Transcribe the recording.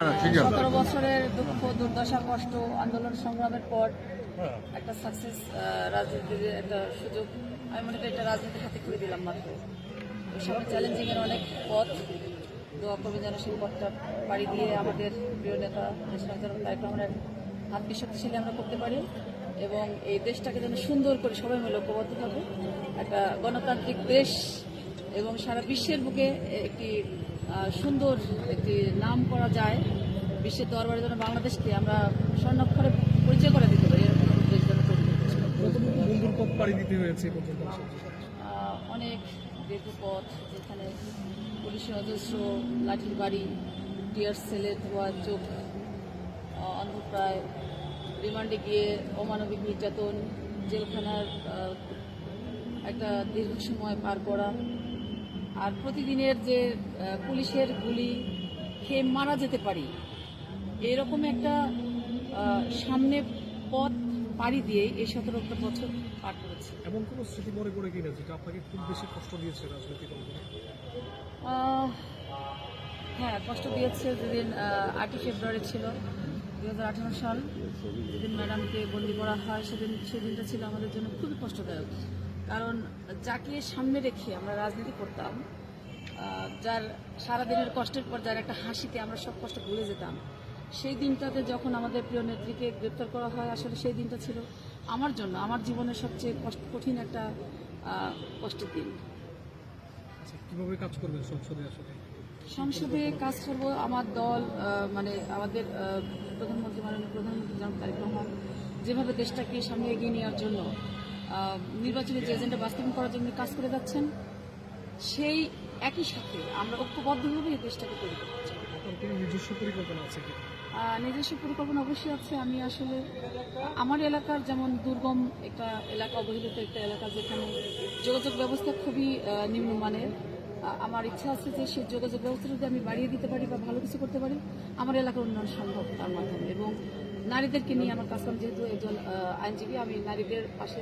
বছরের দুঃখ দুর্দশা কষ্ট আন্দোলন সংগ্রামের পর একটা সাকসেস রাজনীতির একটা সুযোগ আমি মনে করি এটা রাজনীতির হাতে করে দিলাম মাত্র। সামনে চ্যালেঞ্জিং এর অনেক পথ, দোয়া করবেন যেন সেই পথটা পাড়ি দিয়ে আমাদের প্রিয় নেতা তারেক রহমানের হাতকে শক্তিশালী আমরা করতে পারি এবং এই দেশটাকে যেন সুন্দর করে সবাই মিলে ঐক্যবদ্ধভাবে একটা গণতান্ত্রিক দেশ এবং সারা বিশ্বের বুকে একটি সুন্দর একটি নাম করা যায়। বিশ্বের দরবারে যেন বাংলাদেশকে আমরা স্বর্ণাক্ষরে পরিচয় করে দিতে পারি এরকম দেশ যেন তৈরি করতে অনেক দীর্ঘ পথ, যেখানে পুলিশের অজস্র লাঠির বাড়ি, টিয়ার সেলে ধোয়া চোখ, অন্ধপ্রায়, রিমান্ডে গিয়ে অমানবিক নির্যাতন, জেলখানার একটা দীর্ঘ সময় পার করা, আর প্রতিদিনের যে পুলিশের গুলি খেয়ে মারা যেতে পারি এরকম একটা সামনে পথ পাড়ি দিয়ে এই 17টা বছর পার করেছে। এমন কোনো স্মৃতি মনে করে কিনা যেটা আপনাকে খুব বেশি কষ্ট দিয়েছে রাজনৈতিক অঙ্গনে? হ্যাঁ, কষ্ট দিয়েছে যেদিন 8ই ফেব্রুয়ারি ছিল 2018 সাল, যেদিন ম্যাডামকে বন্দি করা হয় সেদিনটা ছিল আমাদের জন্য খুবই কষ্টদায়ক। কারণ যাকে সামনে রেখে আমরা রাজনীতি করতাম, যার সারাদিনের কষ্টের পর যার একটা হাসিতে আমরা সব কষ্ট ভুলে যেতাম, সেই দিনটাতে যখন আমাদের প্রিয় নেত্রীকে গ্রেপ্তার করা হয়, আসলে সেই দিনটা ছিল আমার জন্য আমার জীবনের সবচেয়ে কঠিন একটা কষ্টের দিন। কিভাবে কাজ করবেন সংসদে? আসলে সংসদে কাজ করব, আমার দল মানে আমাদের প্রধানমন্ত্রী মাননীয় প্রধানমন্ত্রী জনাব তারেক রহমান যেভাবে দেশটাকে সামনে এগিয়ে নেওয়ার জন্য নির্বাচনী যে এজেন্ডা বাস্তবায়ন করার জন্য কাজ করে যাচ্ছেন, সেই একই সাথে আমরা ঐক্যবদ্ধভাবে এই দেশটাকে তৈরি করতে চাই। নিজস্ব পরিকল্পনা আছে কি? নিজস্ব পরিকল্পনা অবশ্যই আছে। আমি আসলে আমার এলাকার যেমন দুর্গম একটা এলাকা, অবহেলিত একটা এলাকা, যেখানে যোগাযোগ ব্যবস্থা খুবই নিম্নমানের, আমার ইচ্ছা আছে যে সেই যোগাযোগ ব্যবস্থা যদি আমি বাড়িয়ে দিতে পারি বা ভালো কিছু করতে পারি, আমার এলাকার উন্নয়ন সম্ভব তার মাধ্যমে। এবং নারীদেরকে নিয়ে আমার কাজ করেন, যেহেতু একজন আইনজীবী, আমি নারীদের পাশে